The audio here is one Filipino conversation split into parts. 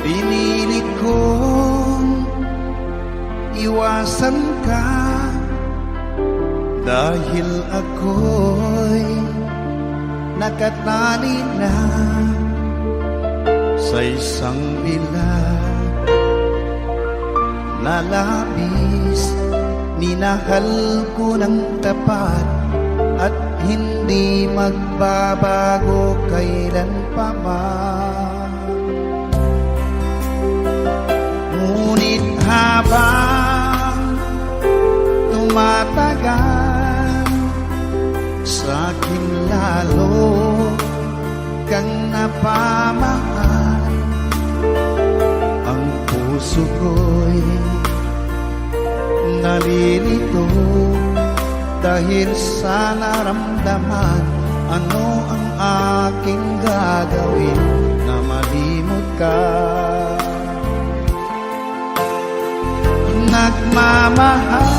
Pinilit kong iwasan ka dahil ako'y nakatali na sa isang bilag na labis. Minahal ko ng tapat at hindi magbabago kailan pa man. Ngunit habang tumatagal, sa'kin lalo kang napamahal. Ang puso ko'y nalilito dahil sa naramdaman. Ano ang aking gagawin na malimot ka? Nagmamahal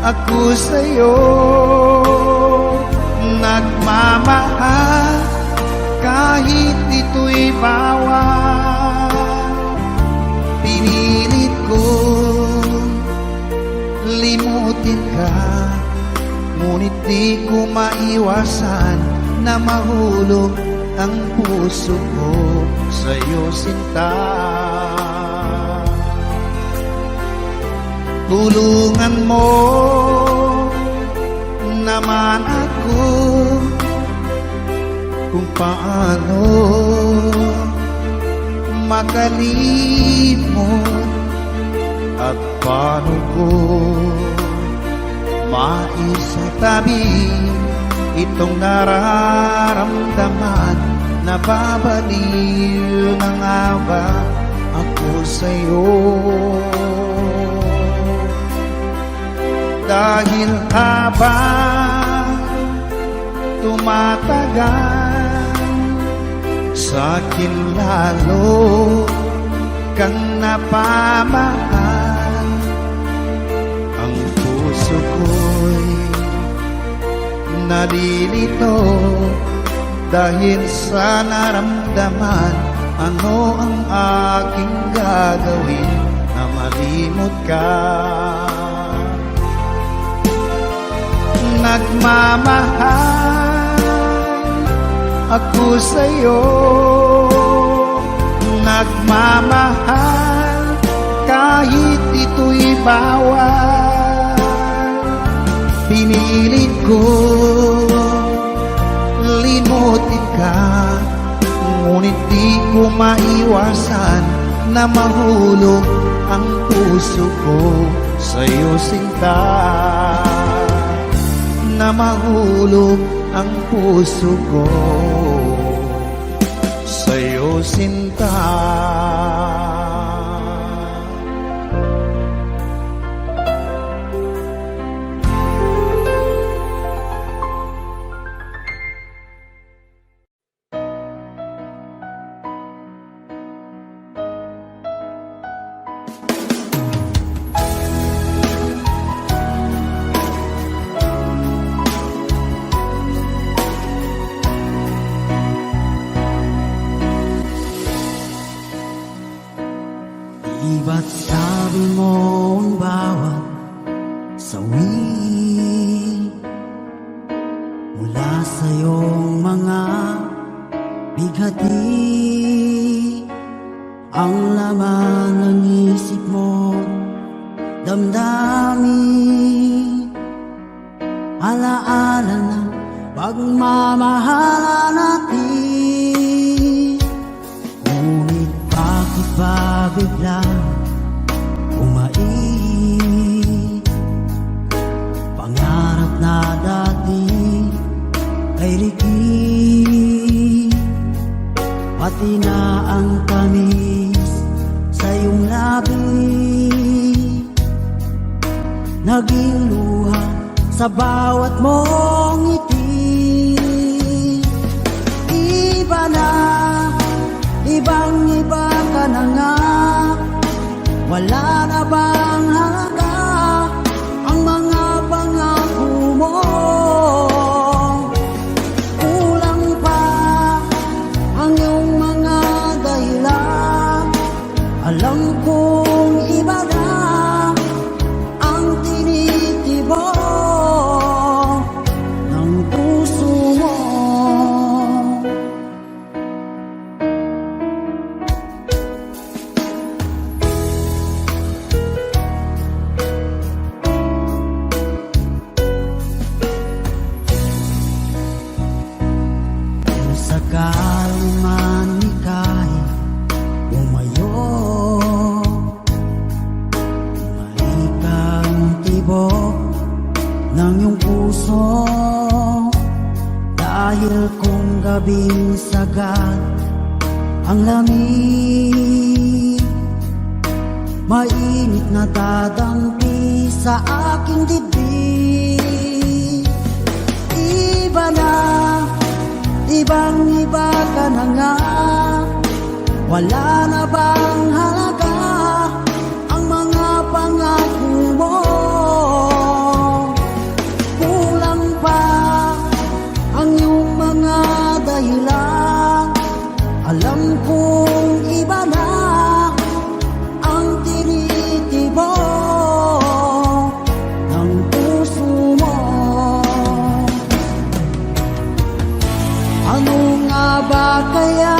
ako sa'yo, nagmamahal kahit ito'y bawal. Pinilit ko limutin ka, ngunit di ko maiwasan na mahulog ang puso ko sa'yo, sinta. Tulungan mo naman ako kung paano makalimot at paano ko maisatabi itong nararamdaman. Nababaliw na nga ba ako sa'yo? Dahil habang tumatagal, sa'kin lalo kang napamahal. Ang puso ko'y nalilito dahil sa naramdaman. Ano ang aking gagawin na malimot ka? Nagmamahal ako sa'yo, nagmamahal kahit ito'y bawal. Pinilit ko limutin ka, ngunit di ko maiwasan na mahulog ang puso ko sa'yo, sinta. Na mahulog ang puso ko sa'yo, sinta. Ba't sabi mo ang bawat sawi mula sa iyong mga bighati, ang laman ng isip mo, damdamin, alaala ng pagmamahala natin. Ngunit bakit ba biglang pangarap na dati ay liki, pati na ang tamis sa iyong labi, naging luha sa bawat mong ngiti. Iba na, ibang-iba ka na nga, wala na bang halaga ang mga pangako mo? Kulang pa ang iyong mga man ika'y bumayo, malikang tibok ng iyong puso. Dahil kung gabing sagad ang lamig, mainit na dadampi sa aking dibdib. Iba na, ibang iba ka na nga, wala na bang halaga ang mga pangako mo? Kulang pa ang iyong mga dahilan, alam kong iba na ang tinitibok ng puso mo. Ano nga ba kaya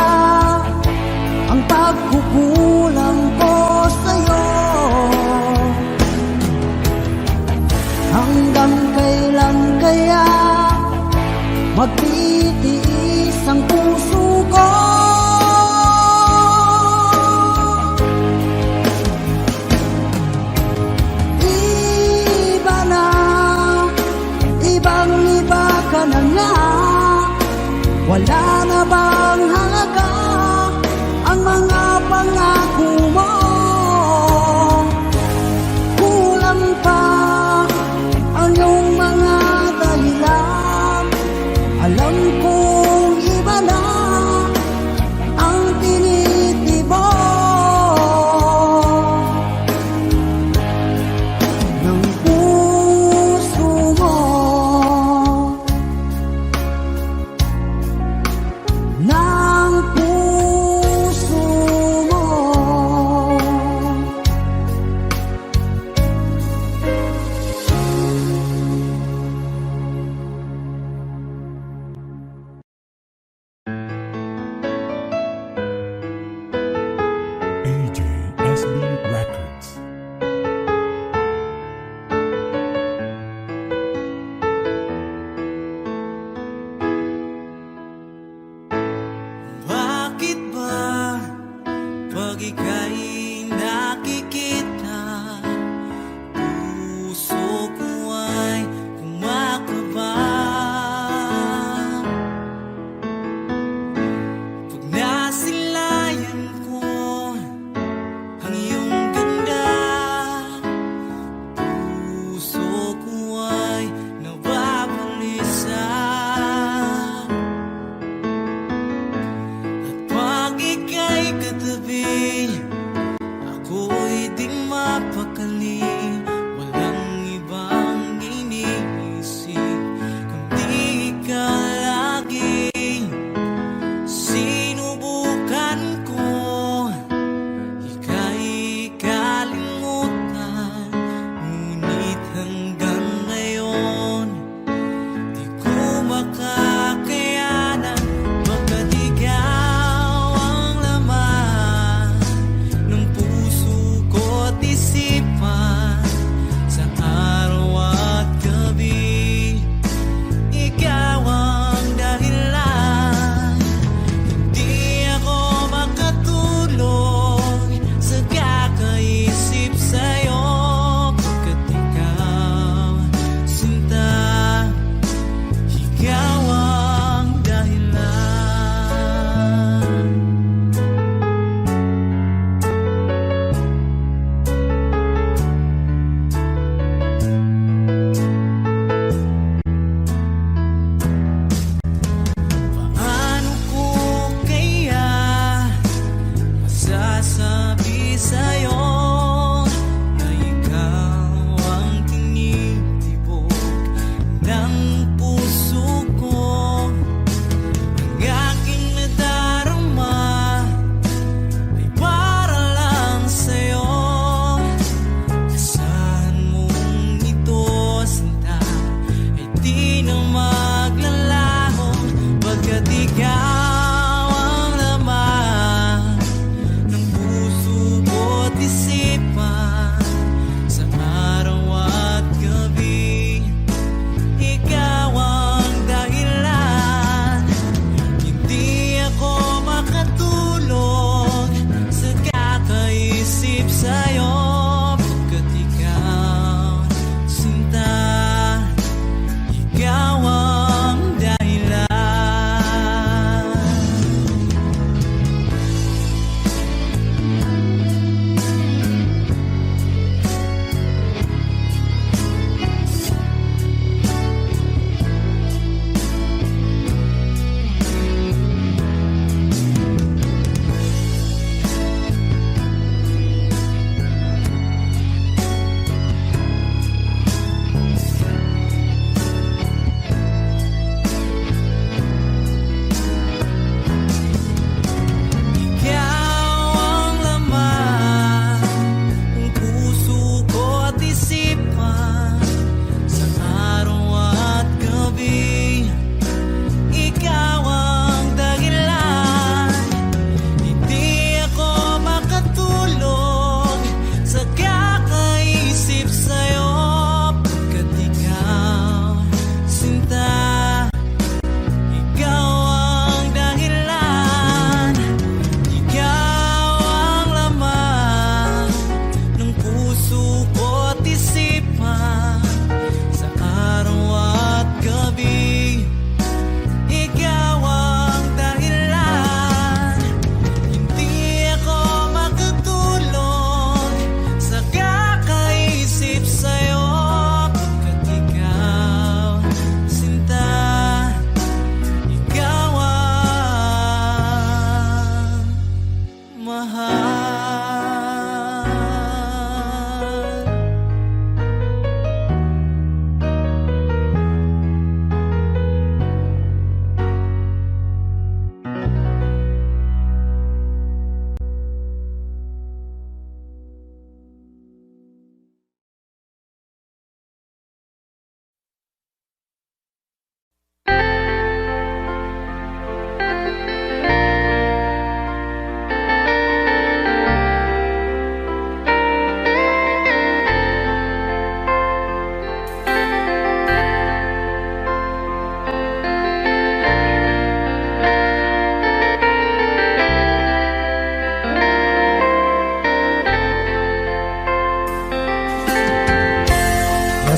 ang pagkukulang ko sa'yo? Hanggang kailan kaya magtitiis ang puso ko? Iba na, ibang iba ka na nga, wala na bang halaga ang mga pangako mo? Kulang pa ang iyong mga dahilan, alam kong iba na ang tinitibok ng puso mo. Ng puso mo. AJSB Records. Bakit ba pag ika'y nakikita, puso ko ay kumakaba? Pag nasilayan ko ang iyong ganda, puso ko ay nababalisa. Pag ika'y katabi, ako'y di mapakali. Walang ibang iniisip kundi ikaw lagi. Sinubukan ko, ika'y kalimutan, ngunit hanggang ngayon di ko makakayanan. Baga't ikaw ang laman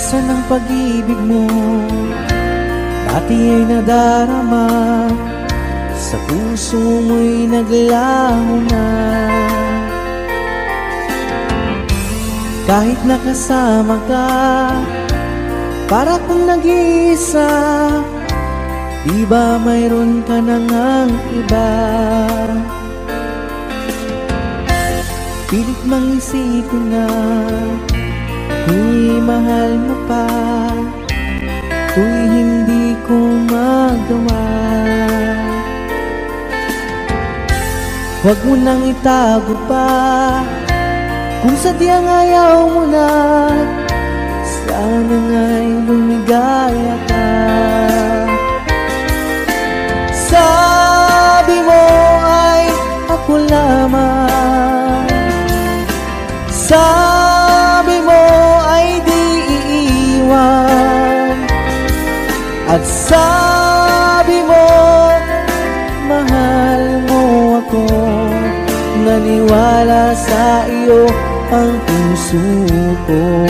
Asan ang pag-ibig mo? Dati ay nadarama, sa puso mo'y naglaho na. Kahit nakasama ka, para kung nag-iisa, di ba mayroon ka na ngang iba? Pilit mang isipin na kung mahal mo pa, to'y hindi ko magawa. Huwag mo nang itago pa, kung sadyang ayaw mo na, sana nga'y lumigaya ka. Sabi mo ay ako lamang, sabi mo ay di iiwan, at sabi mo mahal mo ako. Naniwala sa iyo ang puso ko.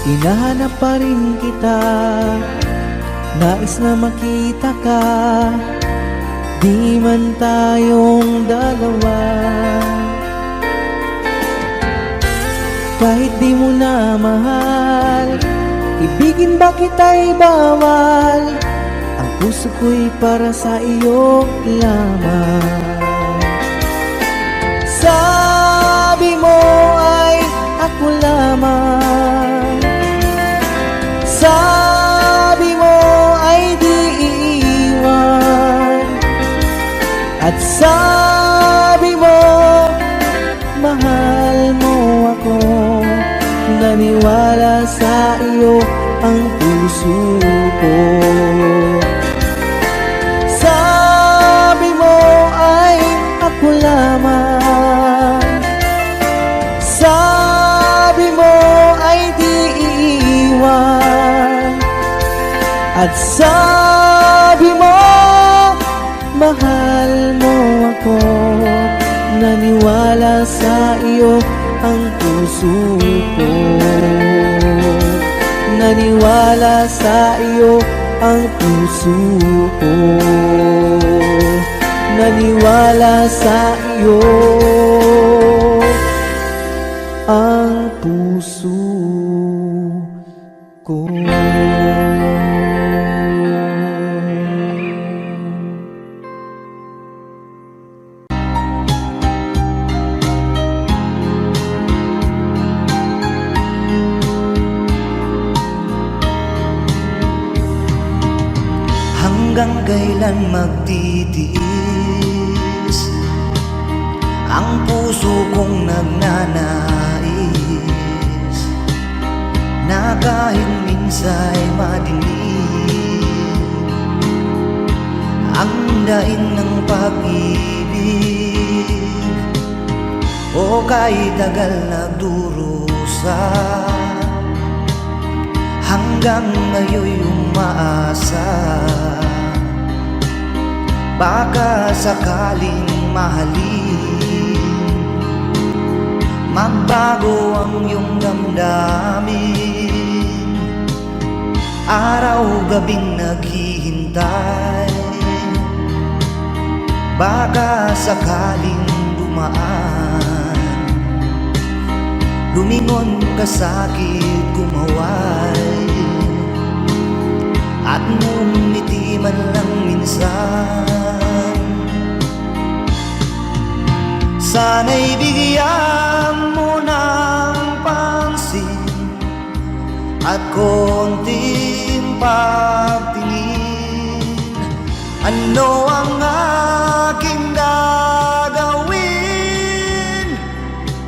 Hinahanap pa rin kita, nais na makita ka, di man tayong dalawa. Kahit di mo na mahal, ibigin ba kita'y bawal? Ang puso ko'y para sa iyo lamang. Sabi mo ay ako lamang, sabi mo ay di iiwan, at sabi mo mahal mo ako. Naniwala sa iyo ang puso ko. Sabi mo ay ako lamang, sabi mo ay di iiwan, at sabi mo mahal mo ako. Naniwala sa iyo ang puso ko. Naniwala sa iyo ang puso ko. Naniwala sa iyo ang puso ko. Hanggang kailan magtitiis ang puso kong nagnanais, na kahit minsa'y madilim ang daing ng pag-ibig, o kahit tagal nagdurusa, hanggang ngayon'y umaasa. Baka sakaling mahalin, magbago ang iyong damdamin. Araw-gabing naghihintay, baka sakaling dumaan, lumingon ka sa'kin, kumaway, at ngumiti man lang minsan. Sana'y bigyan mo ng pansin at konting pagtingin. Ano ang aking gagawin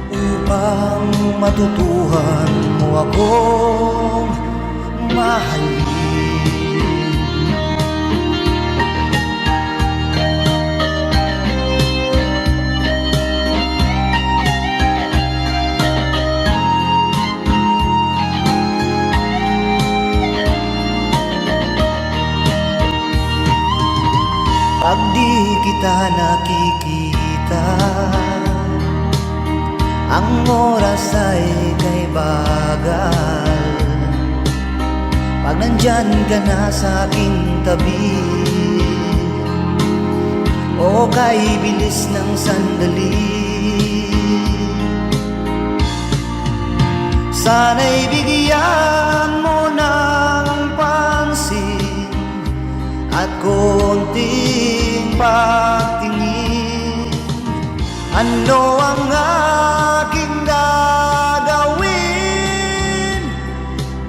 upang matutuhan mo akong mahalin? kita nakikita. Ang oras ay kay bagal pag nandyan ka na sa aking tabi, o kay bilis ng sandali. Sana'y bigyan mo ng pansin at konting pagtingin. Ano ang aking gagawin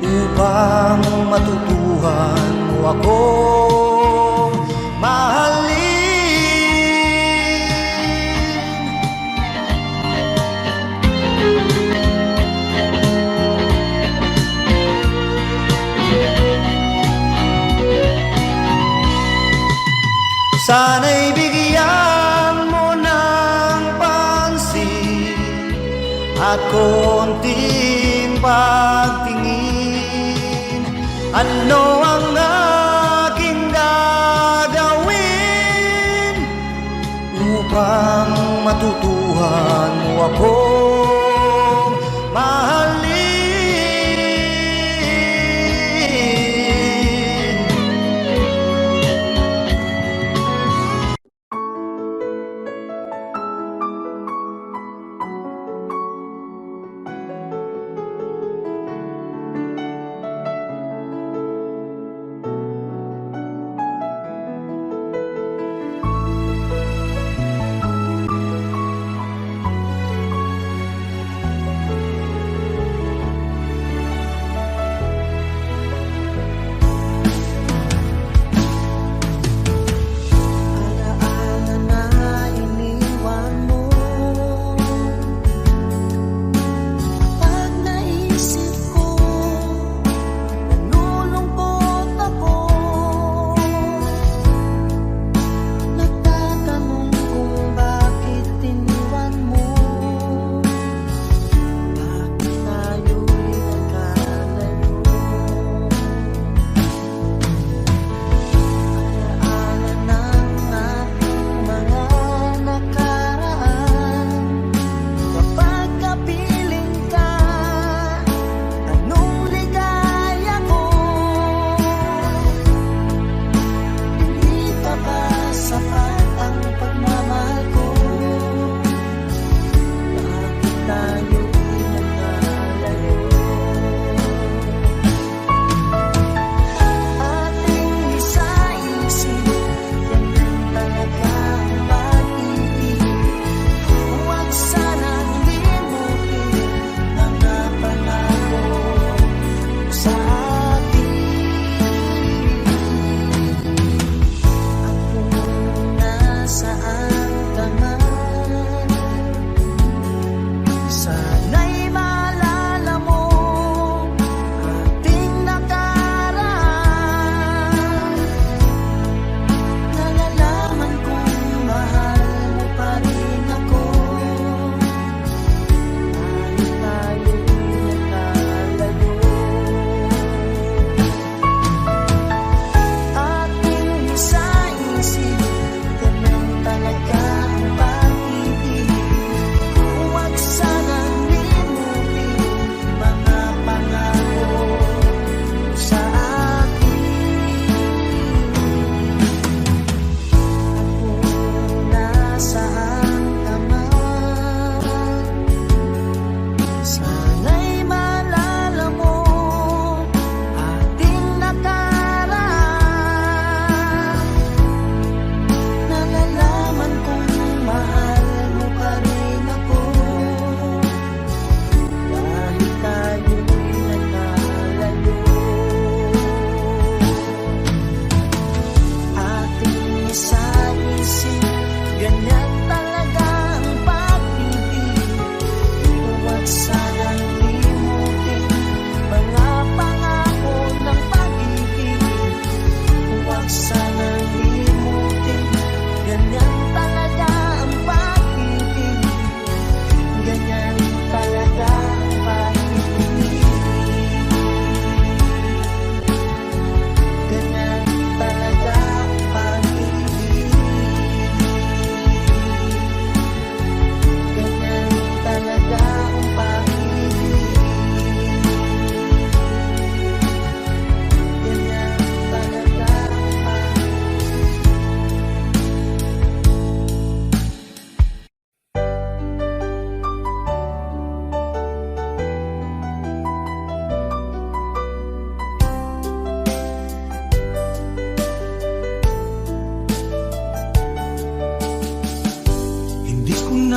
upang matutuhan mo akong mahalin? Sana'y bigyan mo ng pansin at konting pagtingin. Ano ang aking gagawin upang matutuhan mo akong mahalin?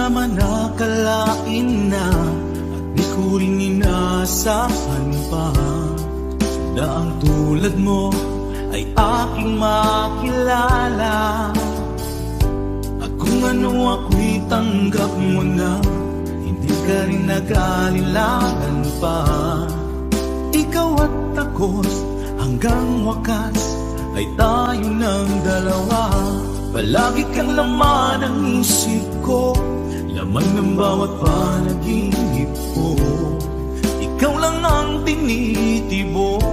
naman akalain na at di ko rin inasahan pa na ang tulad mo ay aking makilala. At kung ano ako'y tanggap mo na, hindi ka rin nag-alilangan pa. Ikaw at ako hanggang wakas ay tayo ng dalawa. Palagi kang laman ng isip ko, laman ng bawat panaginip ko. Ikaw lang ang tinitibok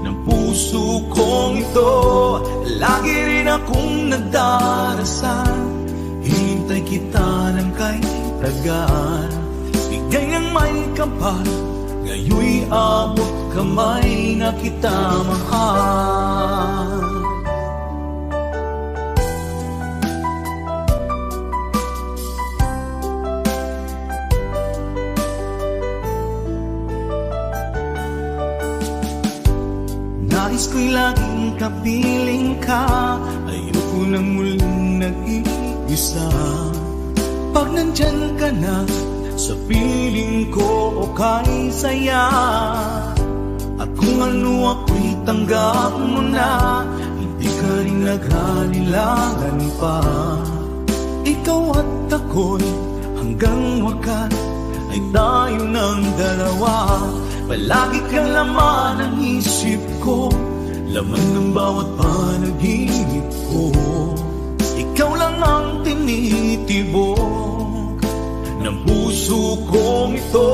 ng puso kong ito. Lagi rin akong nagdarasal, hintay kita ng kay tagal. Bigay ng may kapal, ngayon'y abot kamay na kita mahal. Nais ko'y laging kapiling ka, ayoko nang muling nag-iisa. Pag nandyan ka na, sa piling ko okay saya. At kung ano ako'y tanggap mo na, hindi ka rin naghalilangan pa. Ikaw at ako'y hanggang wakas ay tayo ng dalawa. Palagi kang laman ng isip ko, laman ng bawat panaginip ko. Ikaw lang ang tinitibok ng puso kong ito.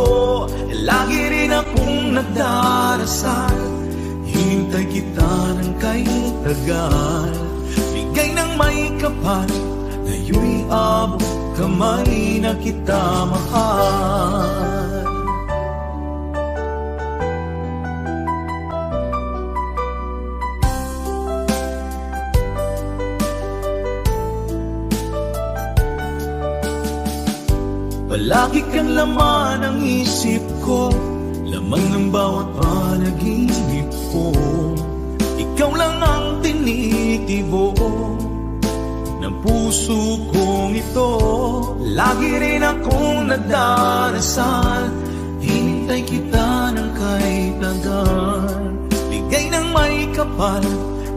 Lagi rin akong nagdarasal, hintay kita ng kay tagal. Bigay ng may kapal, ngayon'y abot kamay na kita mahal. Palagi kang laman ng isip ko, laman ng bawat panaginip ko. Ikaw lang ang tinitibok ng puso kong ito. Lagi rin akong nagdarasal, hinintay kita ng kay tagal. Bigay ng may kapal,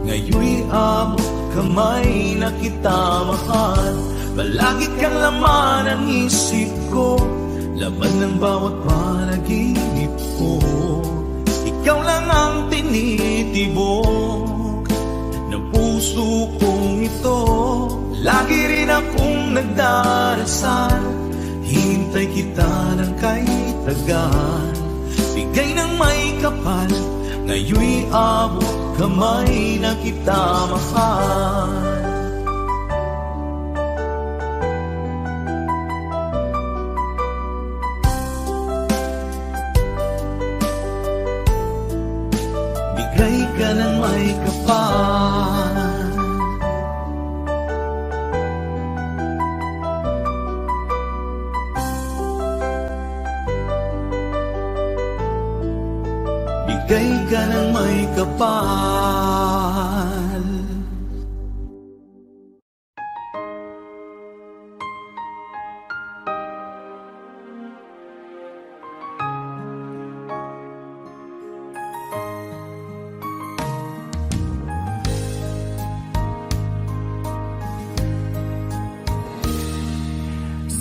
ngayon'y abot kamay na kita mahal. Palagi kang laman ng isip ko, laman ng bawat panaginip ko. Ikaw lang ang tinitibok ng puso kong ito. Lagi rin akong nagdarasal, hintay kita ng kay tagal. Bigay ng may kapal, ngayon'y abot kamay na kita mahal. Bigay ka ng may kapal, bigay ka ng may kapal.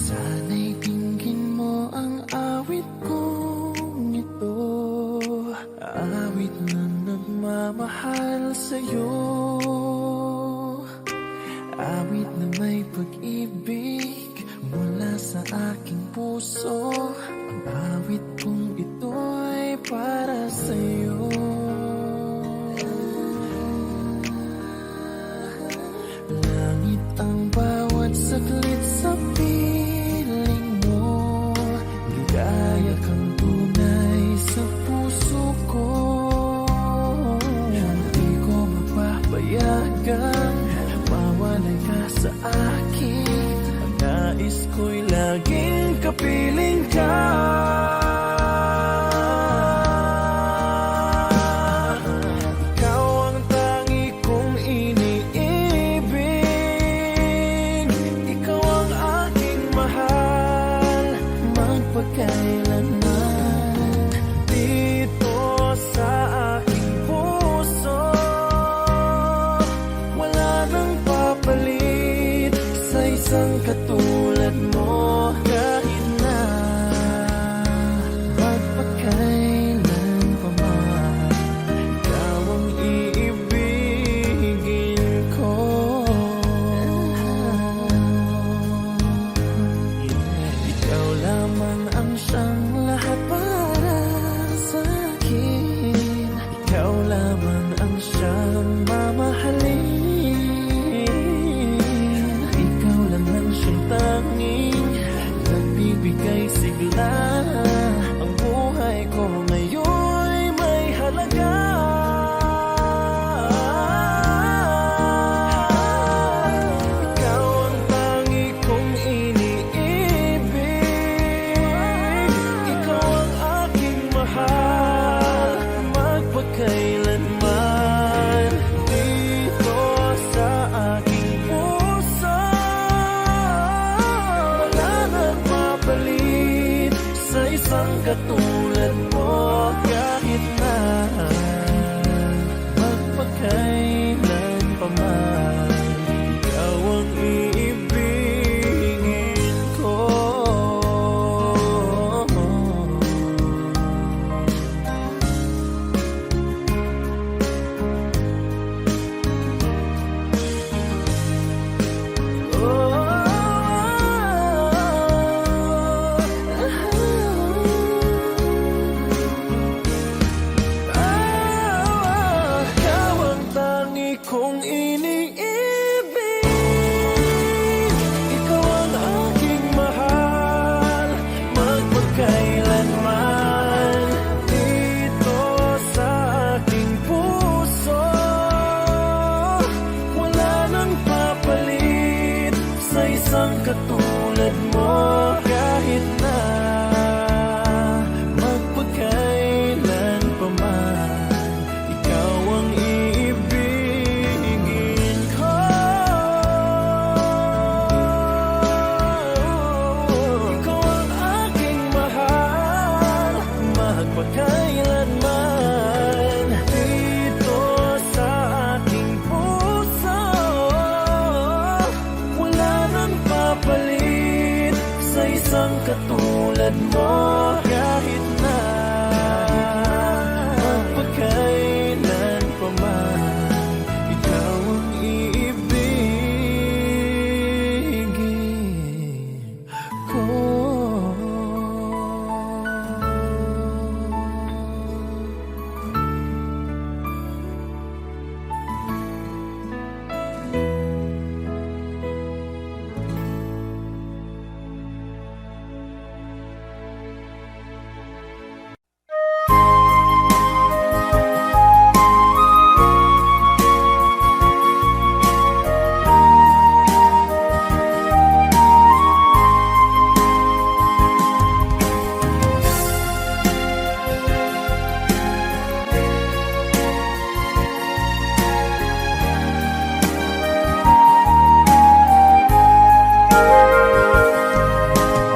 Sana'y dinggin mo ang awit kong ito, awit na nagmamahal sa'yo, awit na may pag-ibig mula sa aking puso. Ang awit kong ito'y para sa'yo. Langit ang bawat saglit sa piling mo, ligaya kang tunay sa puso ko. Hindi ko mapapayagang mawalay ka sa akin. Ang nais ko'y laging kapiling ka. Ikaw ang tangi kong iniibig, ikaw ang aking magpakailanman. Dito sa aking puso, wala nang papalit sa isang katulad mo. Kahit na magpakailan pa man, ikaw ang iibigin ko. Ikaw lamang ang siyang lahat para sa akin. Ikaw lamang ang siyang mamahalin. Ikaw lang ang siyang tanging nagbibigay sigla. Ang buhay ko ngayon'y may halaga. Ikaw ang tangi kong iniibig. Ikaw ang aking mahal, magpakailanman. Dito sa aking puso, wala nang mapalit sa isang katulad mo. Kahit na magpakailan pa man, ikaw ang iibigin ko. Ikaw ang tangi kong iniibig. Ikaw ang aking mahal, magpakailanman. Dito sa aking puso, wala nang papalit sa isang katulad mo. Kahit na magpakailan pa man, ikaw ang iibigin ko. Ikaw ang aking mahal, magpakailanman. Dito sa aking puso, wala nang papalit sa isang katulad mo. Kahit na magpakailan pa man, ikaw ang iibigin ko.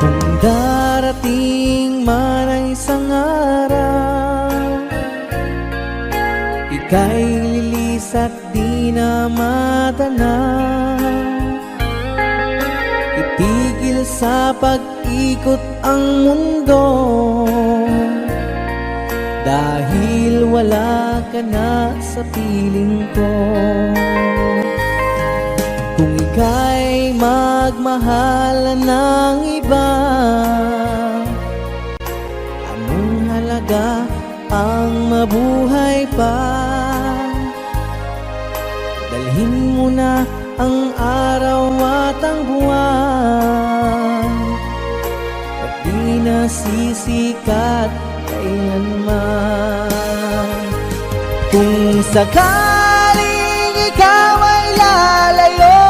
Kung darating man ang isang araw, ika'y lilis at di na matanaw. Itigil sa pag-ikot ang mundo, dahil wala ka na sa piling ko. Kung ika'y magmahal ng iba, anong halaga ang mabuhay pa? Dalhin mo na ang araw at ang buwan, at di na sisikat kailanman. Kung sakaling ikaw ay lalayo,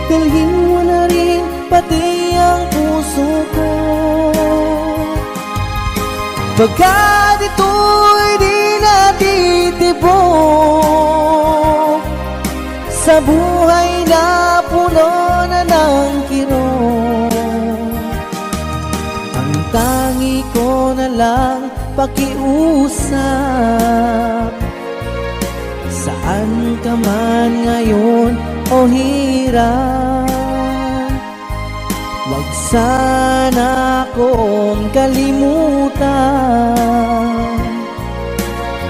dalhin mo na rin pati ang puso ko. Pagkat ito'y di natitibok sa buhay na puno na ng kirot. ko na lang pakiusap. Saan ka man ngayon o hirap, wag sana akong kalimutan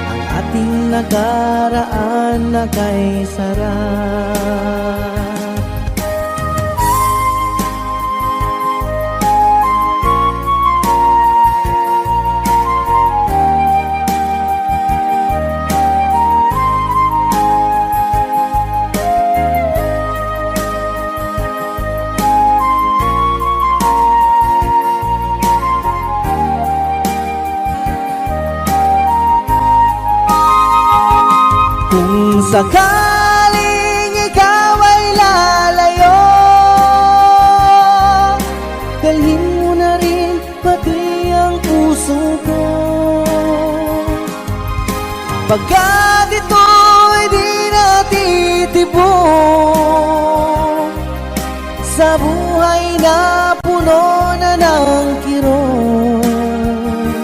ang ating nakaraan na kay sarap. Kung sakaling ikaw ay lalayo, dalhin mo na rin pati ang puso ko. Pagkat ito'y di natitibok sa buhay na puno na ng kirot,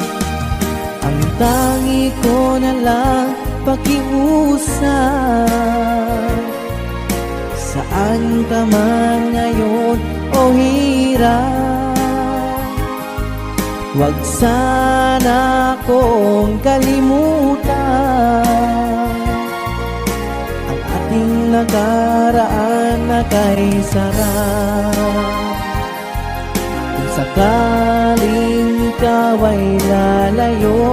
ang tangi ko na lang pakiusap. Saan ka man ngayon o hirap, wag sana akong kalimutan ang ating nakaraan na kay sarap. Kung sakaling ikaw ay lalayo,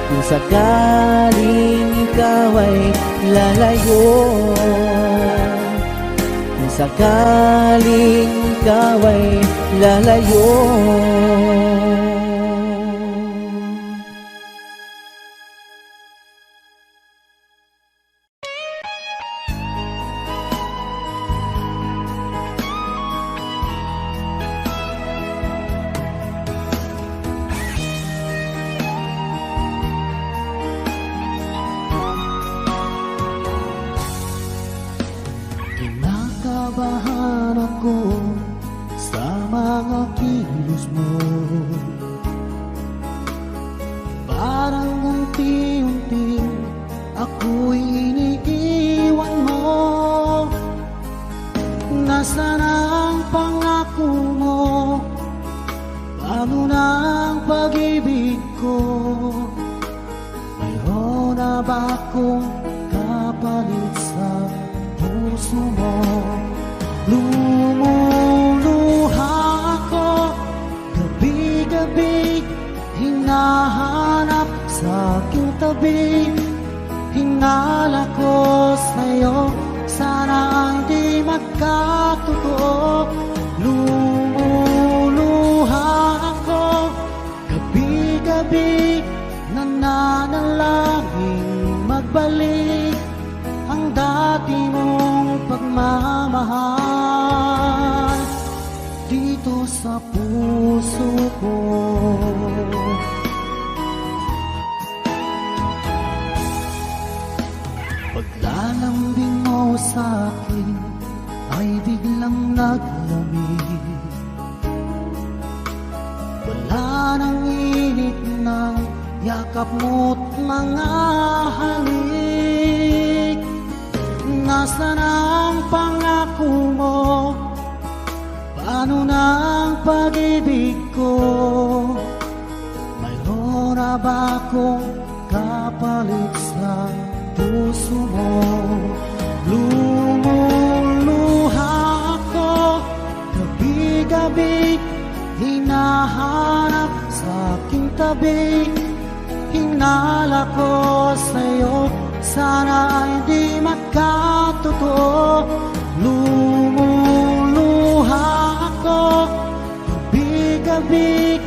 kung sakaling ikaw ay lalayo, kung sakaling ikaw ay lalayo, kinakabahan ako sa mga kilos mo. Parang unti-unti ako'y iniiwan mo. Nasaan ang pangako mo? Paano na ang pag-ibig ko? Mayroon na ba akong kapalit sa puso mo? Lumuluha ako gabi-gabi, hinahanap sa aking tabi. Hinala ko sa'yo, sana hindi magkatotoo. Lumuluha ako gabi-gabi, nananalangin magbalik ang dati mong pagmamahal dito sa puso ko. Paglalambing mo sa'kin ay biglang naglamig. Wala nang init ng yakap mo't mga halik. Nasaan ang pangako mo? Paano na ang pag-ibig ko? Mayroon na ba akong kapalit sa puso mo? Lumuluha ako gabi-gabi, hinahanap sa aking tabi. Hinala ko sa'yo, sana ay di magkatotoo. Lumuluha ako gabi-gabi,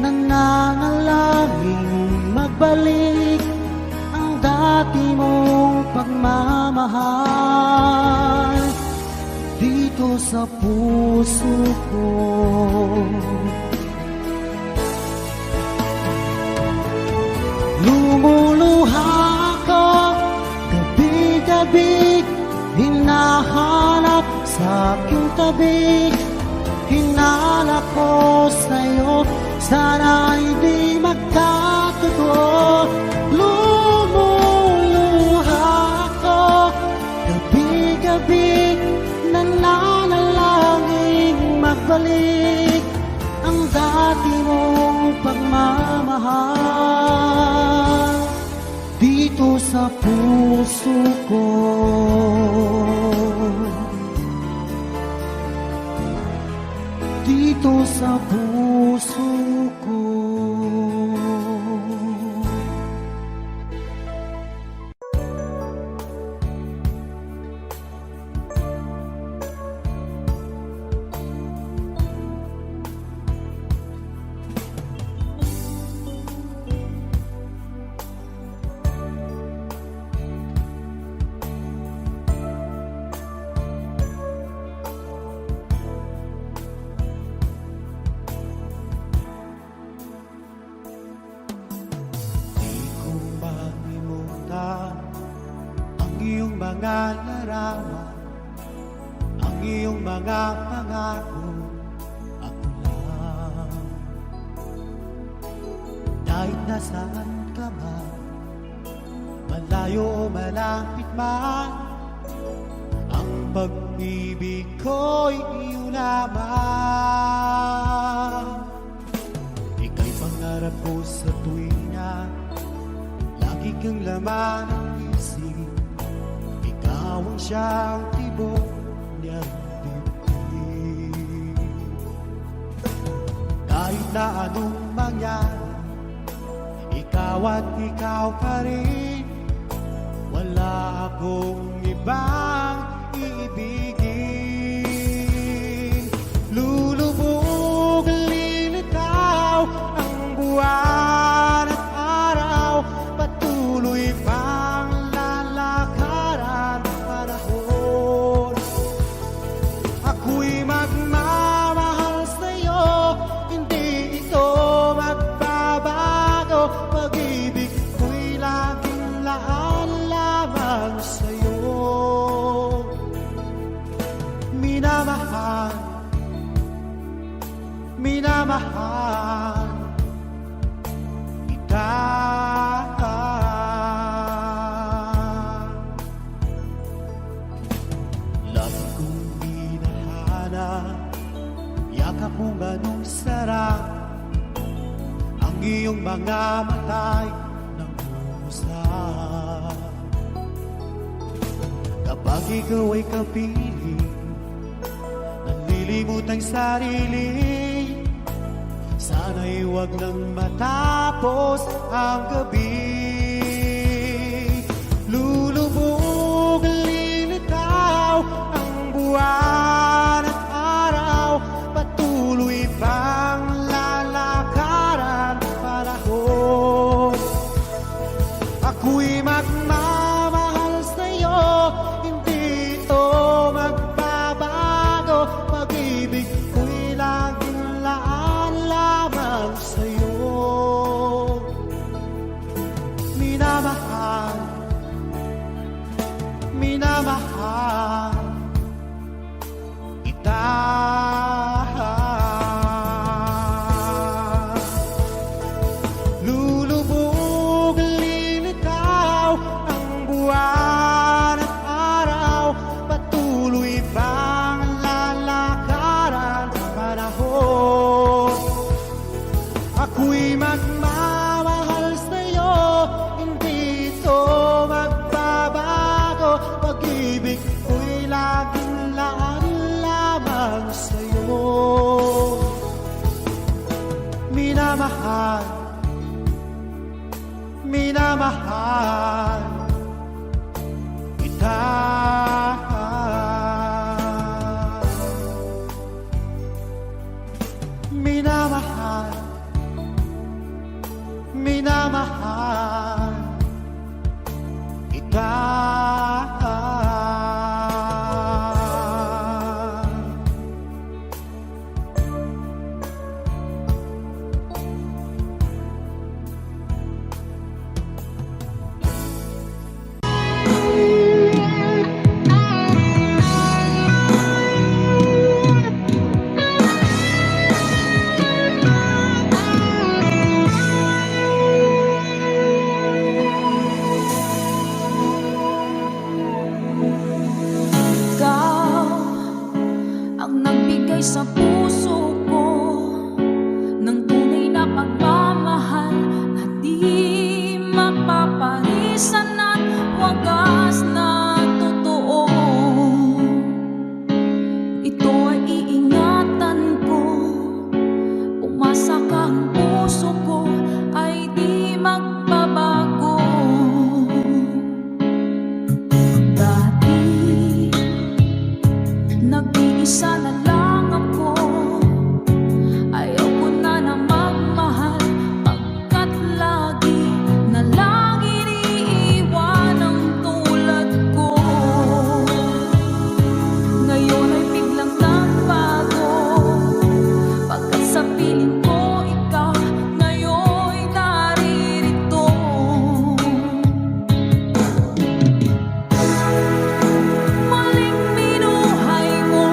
nananalangin magbalik ang dati mong pagmamahal dito sa puso ko. Lumuluha ako gabi-gabi, hinahanap sa aking tabi. hinala ko sa'yo, sana'y di magkatotoo. Lumuluha ako, gabi-gabi, nananalangin magbalik ang dati mong pagmamahal dito sa puso ko. Dito sa puso ko. Di ko malimutan ang iyong mga larawan, ang iyong mga pangako. Ako lang, kahit nasaan ka man, malayo o malapit man, ang pag-ibig ko'y iyo lamang. Ika'y pangarap ko sa tuwina, lagi kang laman ng isip. Ikaw ang siyang tibok niyang dibdib. Kahit na anong mangyari, ikaw at ikaw pa rin. Wala akong ibang iibigin. Lulubog, lilitaw ang buwan at araw, patuloy pang lalakaran ang panahon. Ako'y magmamahal sa'yo, hindi ito magbabago. Pag-ibig ko'y laging laan lamang sa'yo. Minamahal, minamahal kita. Lagi kong hinahanap, yakap mong anong sarap, ang iyong mga mata'y nangungusap. Kapag ikaw ay kapiling, nalilimot ang sarili, sana'y huwag nang matapos ang gabi. Lulubog, lilitaw ang buwan at araw, patuloy pang lalakaran ang panahon. Ako'y magmamahal sa'yo, hindi ito magbabago. Pag-ibig ko'y laging laan lamang sa'yo. Minamahal, minamahal kita. Lulubog, lilitaw ang buwan at araw, patuloy pang lalakaran ang panahon. Ako'y magmamahal sa'yo, hindi ito magbabago. Pag-ibig ko'y laging laan lamang sa'yo. Minamahal, minamahal kita. Minamahal, minamahal kita. nagbigay sa puso ko ng tunay na pagmamahal na di mapaparisan at wagas na totoo. Ito ay iingatan ko, umasa ka, ang puso ko ay di magbabago. Dati nag-iisa na lang ako, ayaw ko na na magmahal, pagkat lagi na lang iniiwan ang tulad ko. Ngayon ay biglang nagbago, pagkat sa piling ko ikaw ngayon'y naririto. Maling minuhay mo,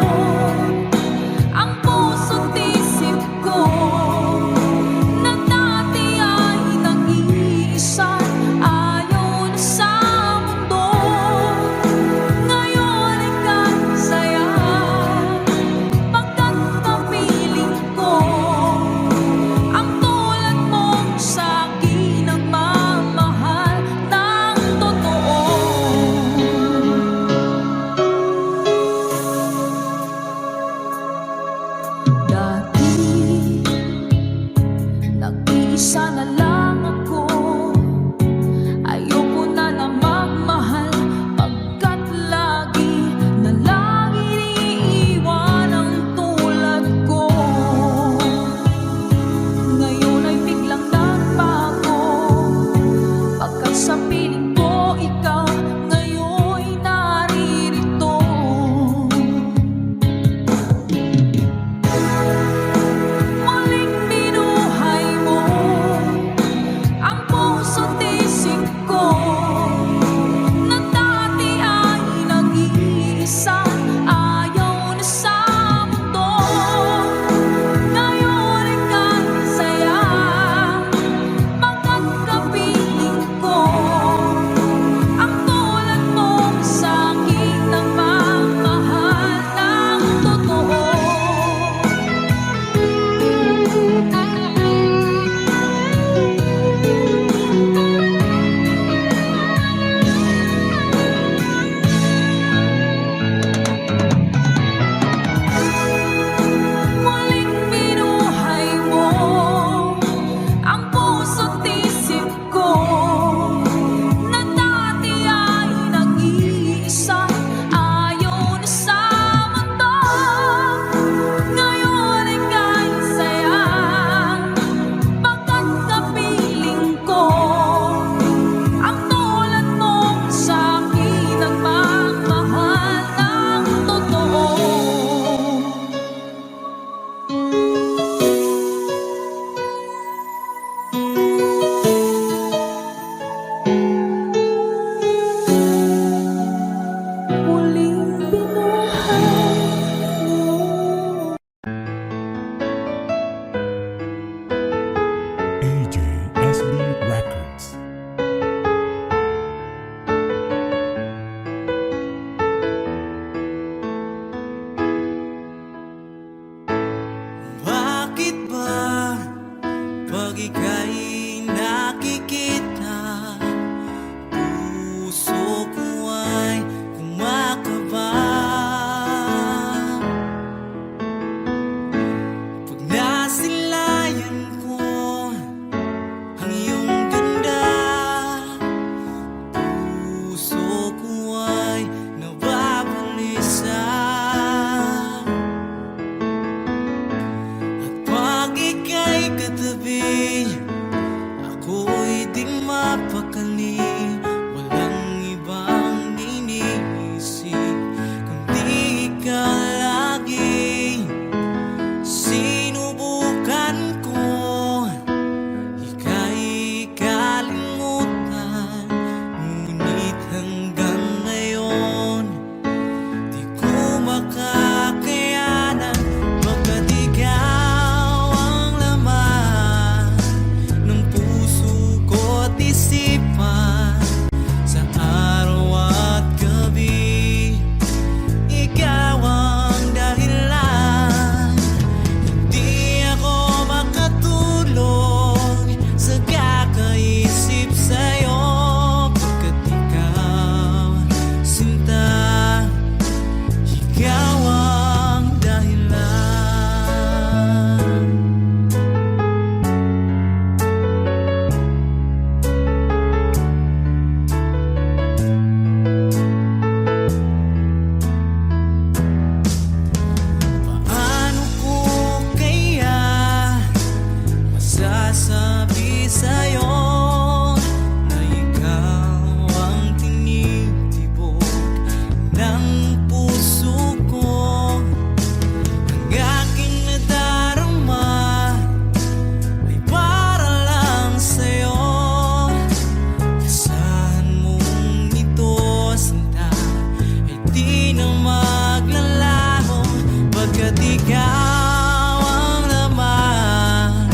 ikaw ang laman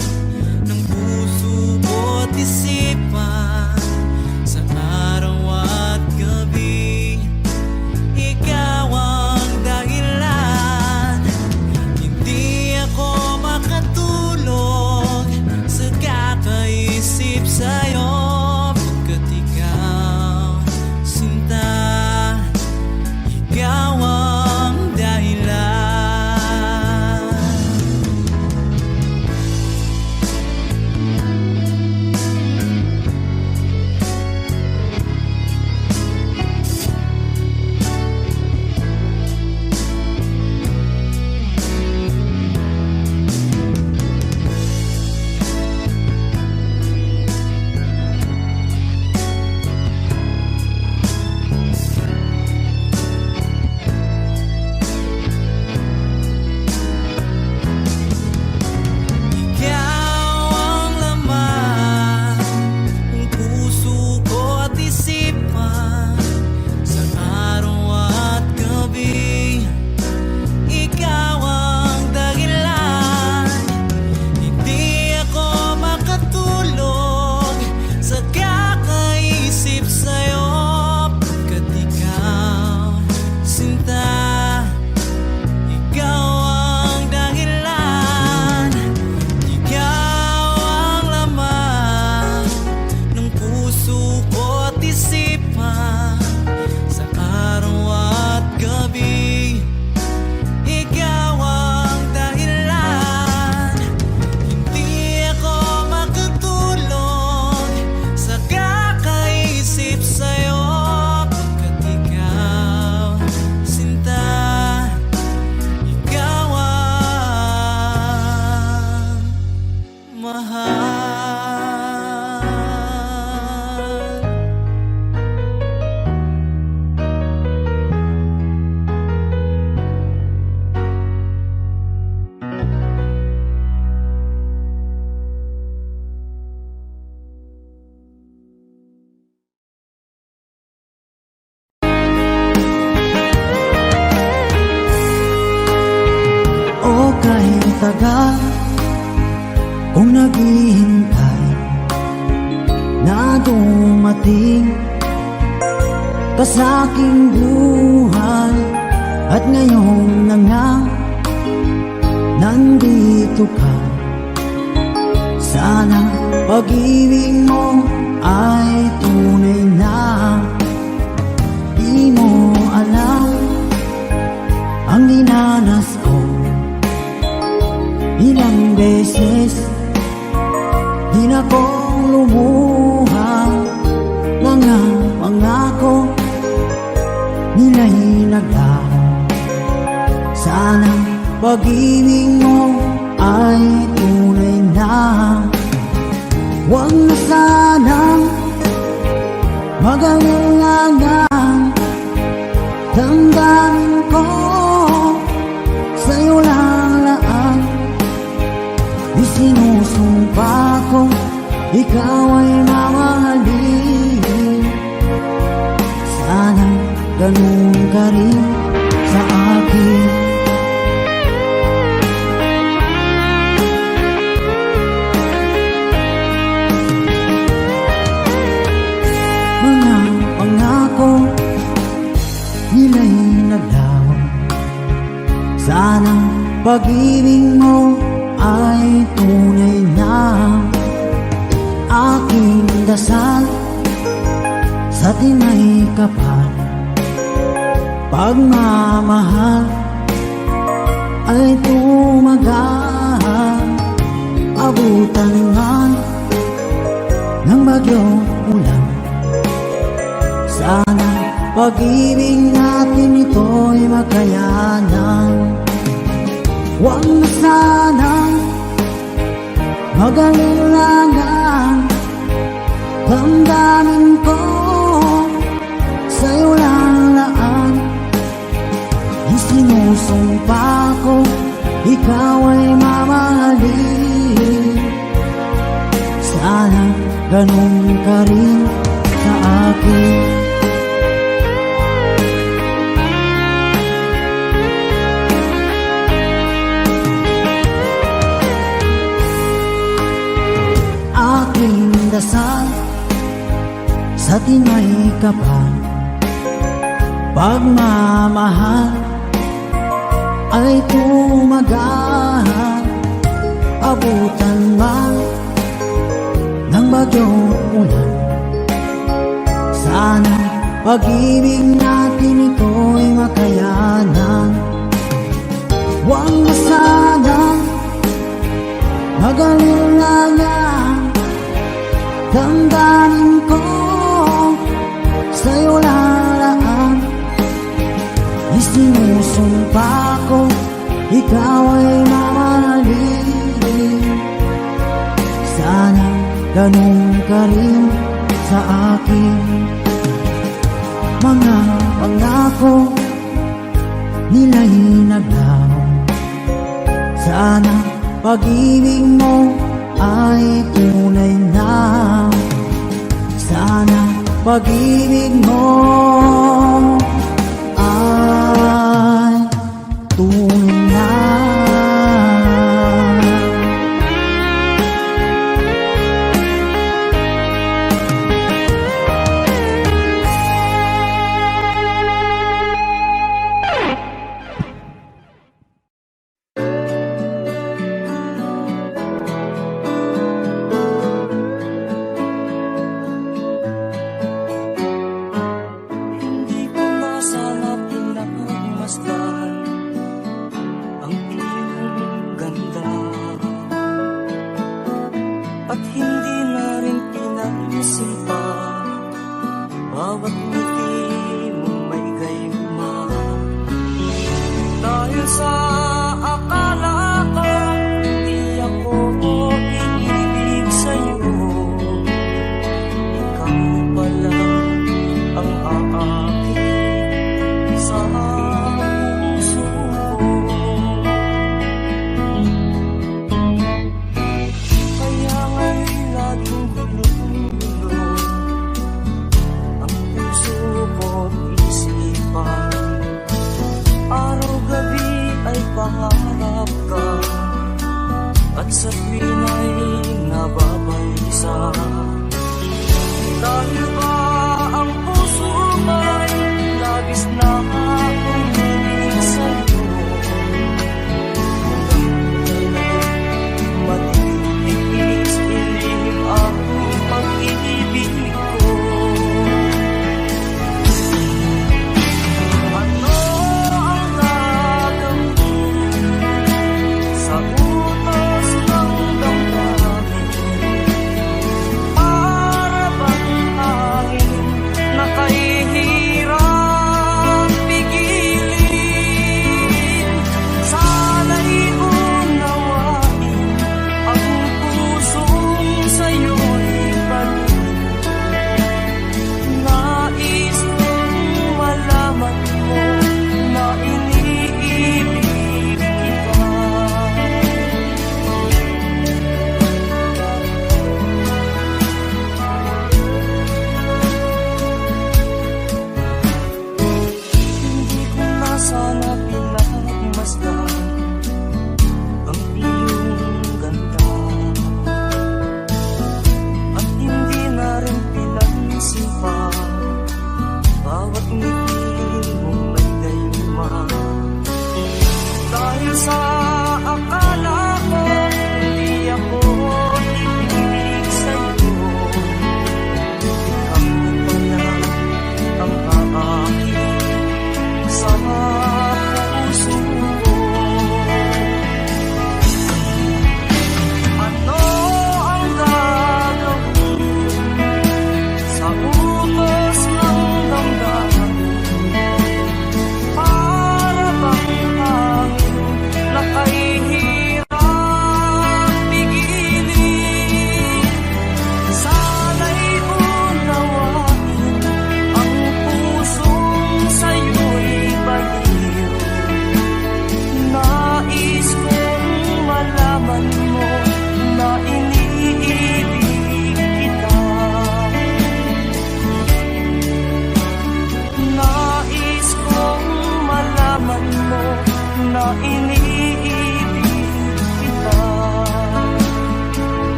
ng puso ko't isipan. Sa araw at gabi, ikaw ang dahilan. Hindi ako makatulog sa kakaisip sa'yo, pagkat ikaw, sinta, ikaw ang dahilan. Ikaw ang laman ng puso ko at isipan. Sa araw at gabi, ikaw ang dahilan. Hindi ako makatulog sa kakaisip sa'yo, pagkat ikaw, sinta, ikaw ang dahilan. Ikaw ang laman ng puso ko at isipan. Sa araw at gabi, ikaw ang dahilan. Hindi ako makatulog sa kakaisip sa'yo, pagkat ikaw, sinta, ikaw ang mahal. O kahit tagal kung naghihintay na dumating ka sa aking buhay, at ngayon na nga nandito ka. Sana pag-ibig mo ay tunay na. Di mo alam ang dinanas ko. Ilang beses di na kong lumuha. Mga pangako nila'y naglaho. Sana pag-ibig mo ay tunay na. Huwag na sanang mag-alangan. Damdamin ko sa'yo lang laan. Isinusumpa ko ikaw ay mamahalin. Sana ganun ka rin sa akin. Mga pangako nila'y naglaho. Sana pag-ibig mo ay tunay na. Aking dasal sa tinay kapal, pagmamahal ay tumagal. Abutan man ng bagyong ulan. Sana pag-ibig natin ito'y makayanan. Huwag na sanang mag-alinlangan. Damdamin ko sa'yo lang laan. Isinusumpa ko ikaw ay mamahalin. Sana ganun ka rin sa akin. dasal sa tinay kapal, pagmamahal ay tumagal. Abutan man ng bagyong ulan, sana pag-ibig natin ito'y makayanan. Huwag na sanang mag-alala, damdamin ko sa'yo lalaan. Isinusumpa ko, ikaw ay mamahalin. Sana ganun ka rin sa akin. Mga pangako nila'y naglaho, sana pag-ibig mo ay tunay na. Sana pag-ibig mo ay tunay na. Hindi ko na sana pinagmasdan ang iyong ganda, at hindi na rin pinagsipa bawat ngiti mong may gayuma. Dahil sa akala ko di ako iibig sa'yo, ikaw pala ang aakit sa puso ko. Kaya nga'y laging gulo-gulo ang puso ko't isipan. Araw-gabi ay pangarap ka, at sa tuwin ay nababalisa. Dahil ba ang puso ko'y labis na umilig sa'yo, matitis ilim ang pag-ibig ko. Ano ang gagawin sa utos ng damdamin? Para bang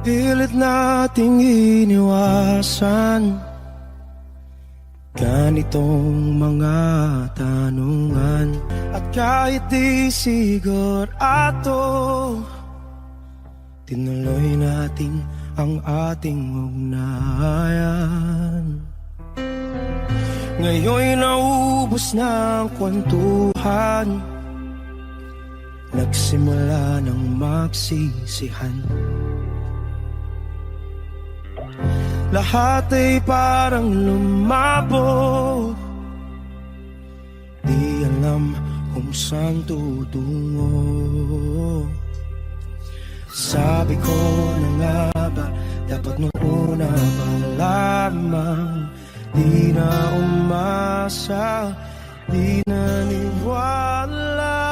Pilit nating iniwasan ganitong mga tanungan. At kahit di sigurado, tinuloy natin ang ating ugnayan. Ngayon'y naubos na ang kwentuhan, nagsimula ng magsisihan. Lahat ay parang lumabo, di alam kung saan tutungo. Sabi ko na nga ba, dapat nung una pa lamang, di na umasa, di naniwala.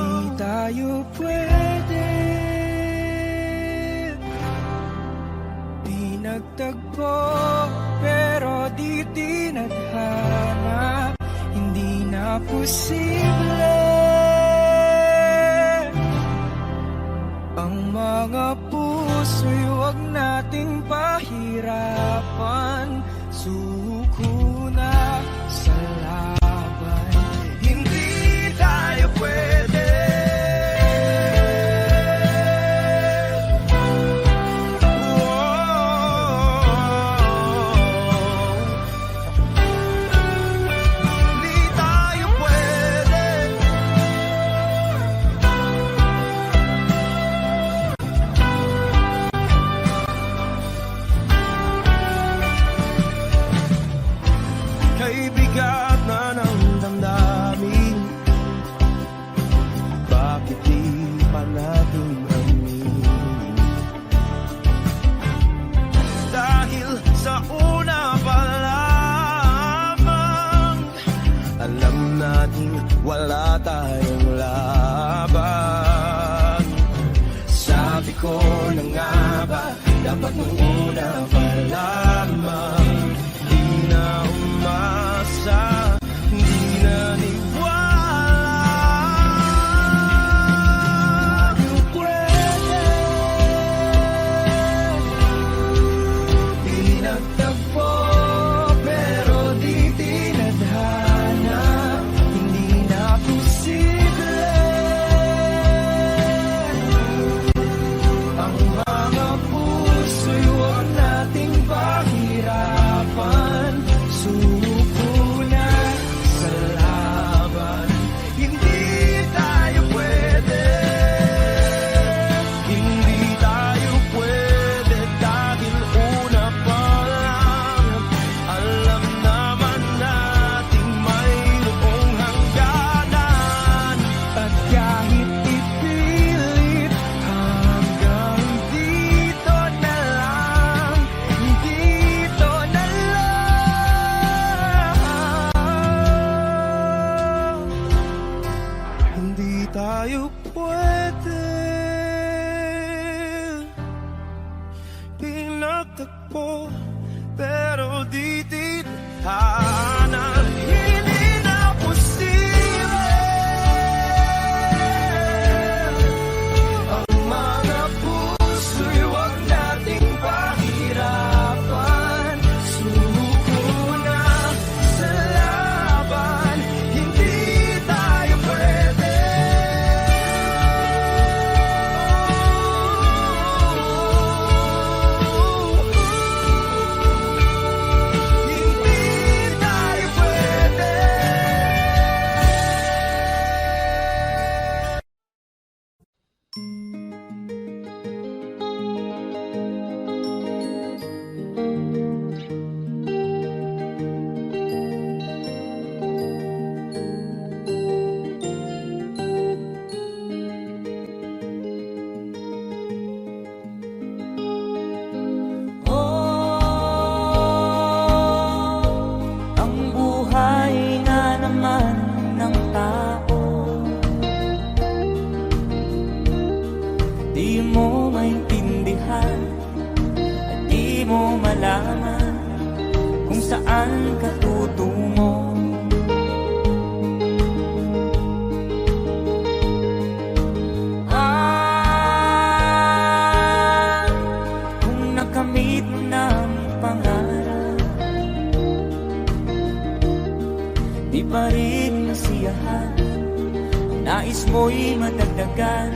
Hindi tayo pwede, di nagtagpo, pero di tinadhana. Hindi na posible ang mga puso'y huwag nating pahirapan. Suko na sa laban, hindi tayo pwede. Hindi tayo pwede. Kay bigat na ng damdamin, bakit di pa natin aminin? Dahil sa una pa lamang, alam natin wala tayong laban. Sabi ko na nga ba, dapat nung una pa lamang, di na umasa, di naniwala. Di pwede, di nagtagpo, pero di tinadhana. Hindi na posible ang mga puso'y huwag nating pahirapan. Suko na sa laban, hindi tayo pwede. Hindi tayo pwede dahil una pa lang, alam naman natin mayroong hangganan. At kahit ipilit, hanggang dito na lang, dito na lang. Hindi tayo pwede, pinagtagpo, pero di tinadhana. Hindi na posible ang mga puso'y huwag nating pahirapan. Suko na sa laban, hindi tayo pwede. Hindi tayo pwede. Ang buhay nga naman ng tao, di mo maintindihan at di mo malaman kung saan ka tutungo. rin nasiyahan. Ang nais mo'y madagdagan,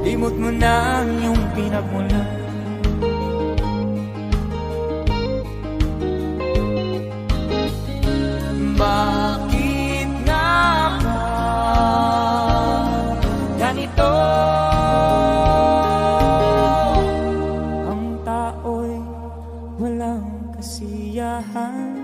limot mo na ang iyong pinagmulan. Bakit nga ba ganito? Ang tao'y walang kasiyahan.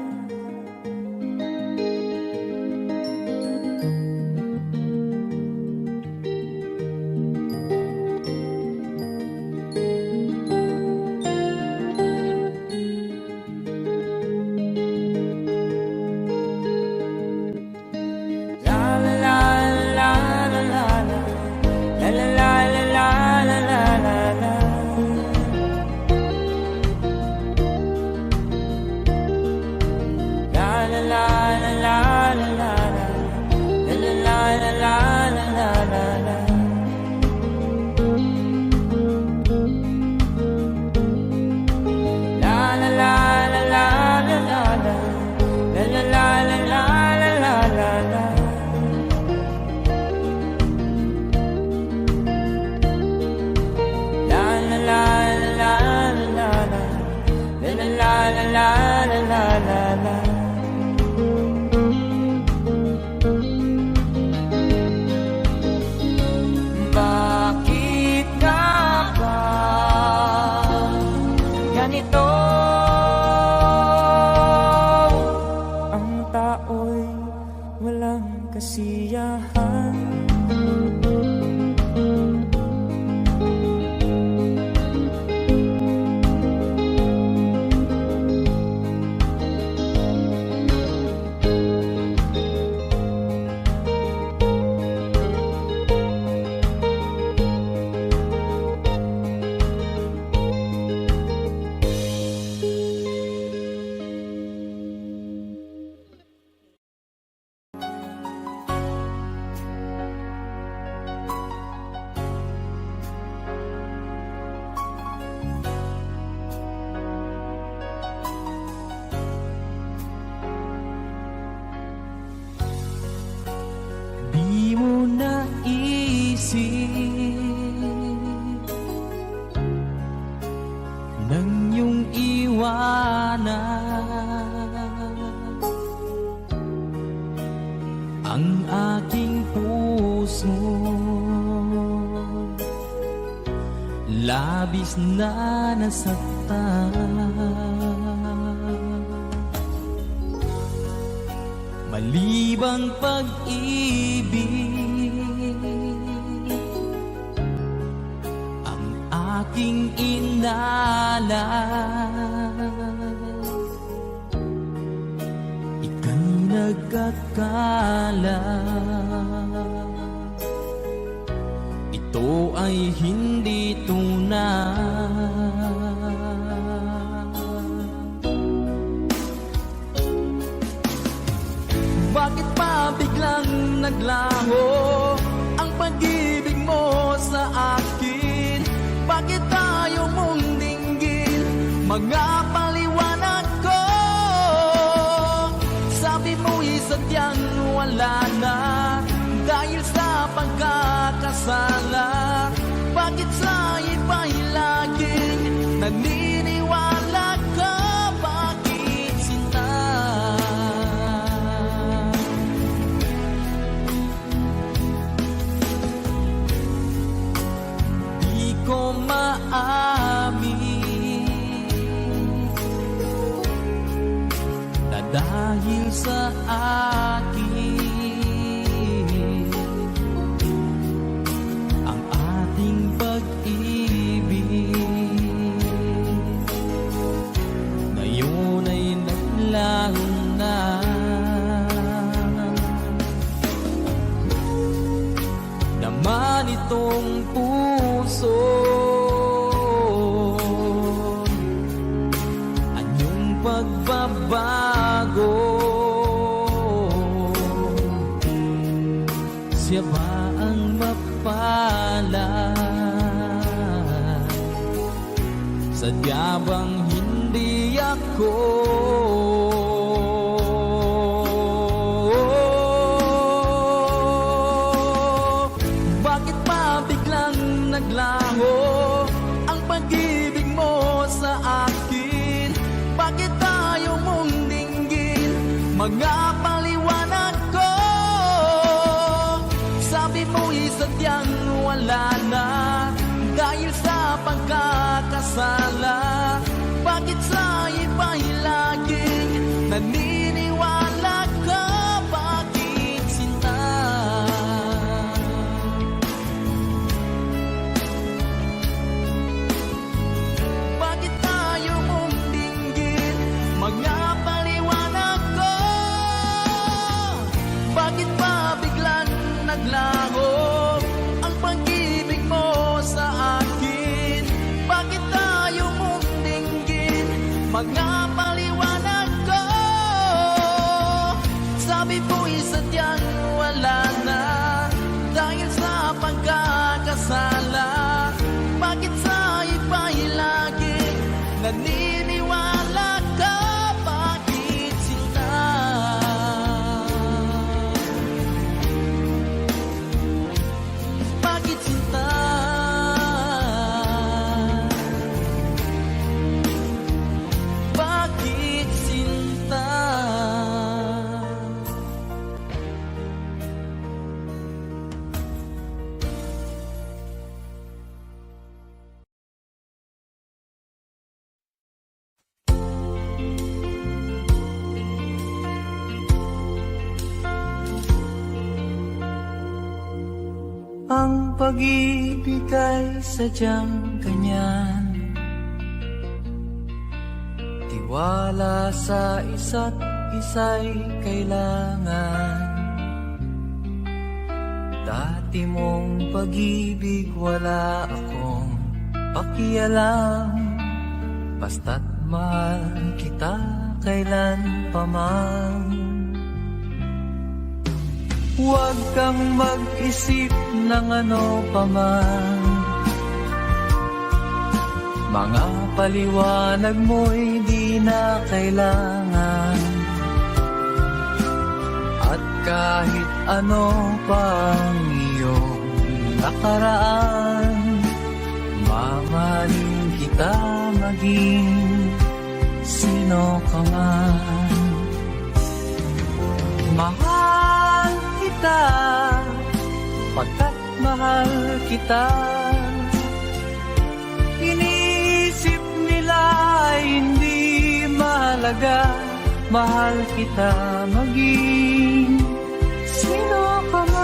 Bakit nga ba ganito? Ang tao'y walang kasiyahan. Di mo naisip nang iyong iwanan ang aking puso, labis na nasaktan. Malibang pag-ibig ang aking inalan. Ika'y nagkakala, ito ay hindi tunay. Bakit pa biglang naglaho ang pag-ibig mo sa akin? Bakit tayo mong dinggin mga paliwanag ko? Sabi mo'y sadyang wala na dahil sa pagkakasala. Bakit sa iba'y laging naniniwala ka? Bakit sinta? Ko maamin na dahil sa akin ang ating pag-ibig ngayon ay naglaho na. Naman itong puso anyong pagbabago, siya ba ang mapalad? Sadya bang hindi ako? sadyang wala na dahil sa pagkakasala? Bakit sa iba'y laging naniniwala ka? Bakit sinta? Bakit tayo mong dinggin? Mga paliwanag ko. Bakit ba biglang naglaho ang pag-ibig mo sa akin? Bakit tayo mong dinggin? Mga paliwanag ko. Sabi ko'y sadyang wala na dahil sa pagkakasala. Bakit sa iba'y laging naniniwala ka? Bakit sinta? Bakit sinta? Bakit sinta? Ang pag-ibig ay sadyang ganyan, tiwala sa isa't isa'y kailangan. Dati mong pag-ibig wala akong pakialam, basta't mahal kita kailan pa man. Huwag kang mag-isip ng ano pa man, mga paliwanag mo'y di na kailangan. At kahit ano pang iyong nakaraan, mamahalin kita maging sino ka man. Mahal kita, pagkat mahal kita. Inisip nila hindi mahalaga, mahal kita maging sino ka man.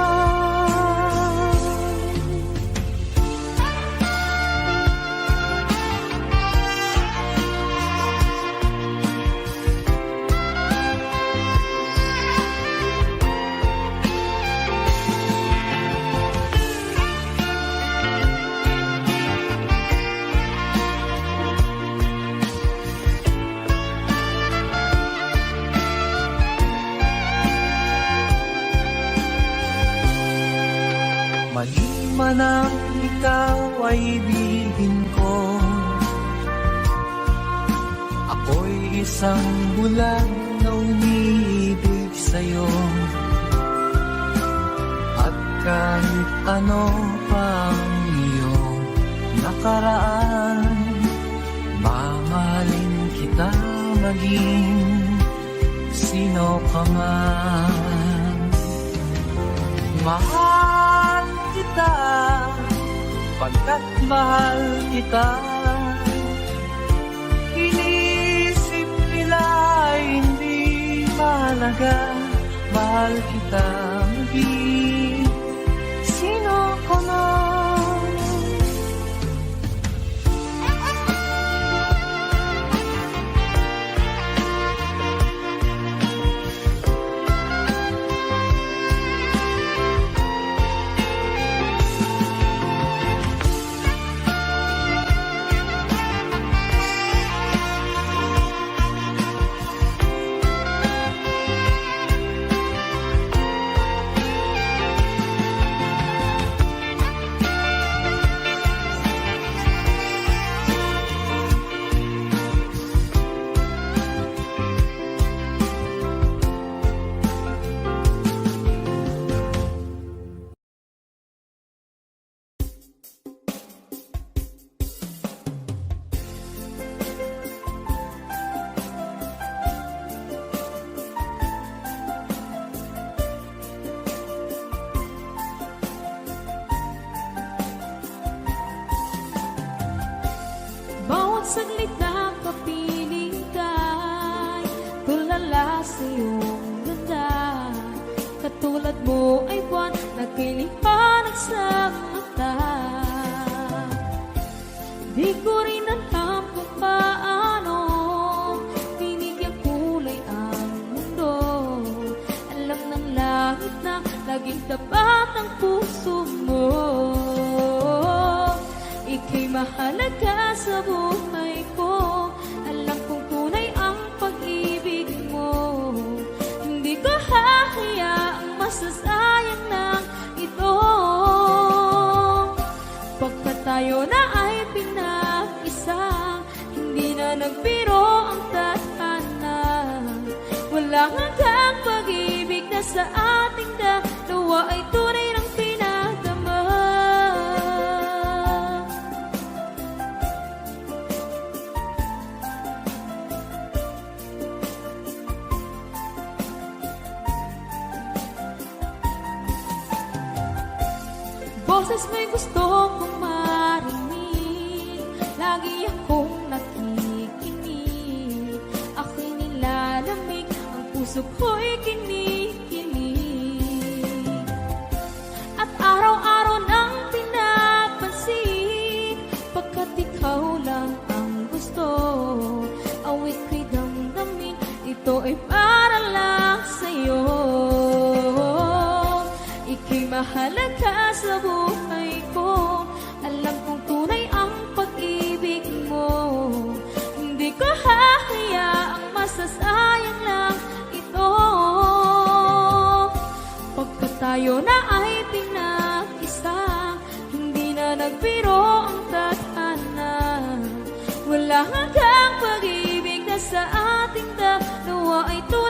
Mali man ang ikaw ay ibigin ko, ako'y isang bulag na umiibig sa'yo. At kahit ano pang iyong nakaraan, mamahalin kita maging sino ka man. Mahal kita, pagkat mahal kita. Inisip nila hindi mahalaga, mahal kita maging sino ka man. saglit na kapiling ka'y tulala sa iyong ganda. Katulad mo ay buwan na kiliwanag sa mata. Di ko rin alam kung paano binigyang kulay ang mundo. Alam ng langit na laging tapat ang puso mo. Ika'y mahalaga sa buhay ko. Alam kong tunay ang pag-ibig mo. Hindi ko hahayaang masasayang ng ito. Pagkat tayo na ay pinag-isa, hindi na nagbiro ang tadhana. Walang hanggang pag-ibig na sa ating dalawa ay tunay ng pinagdama. Boses mo'y gusto kong marinig, lagi akong nakikinig. Ako'y nilalamig, ang puso ko'y kinikilig. At araw-araw nang pinapansin, pagkat ikaw lang ang gusto. Awit ko'y damdamin, ito ay para lang sa'yo. Ika'y mahalaga sa buhay ko. Alam kong tunay ang pag-ibig mo. Hindi ko hahayaang masasayang lang ito. Pagkat tayo na ay pinag-isa, hindi na nagbiro ang tadhana. Wala hanggang pag-ibig na sa ating dalawa ay tunay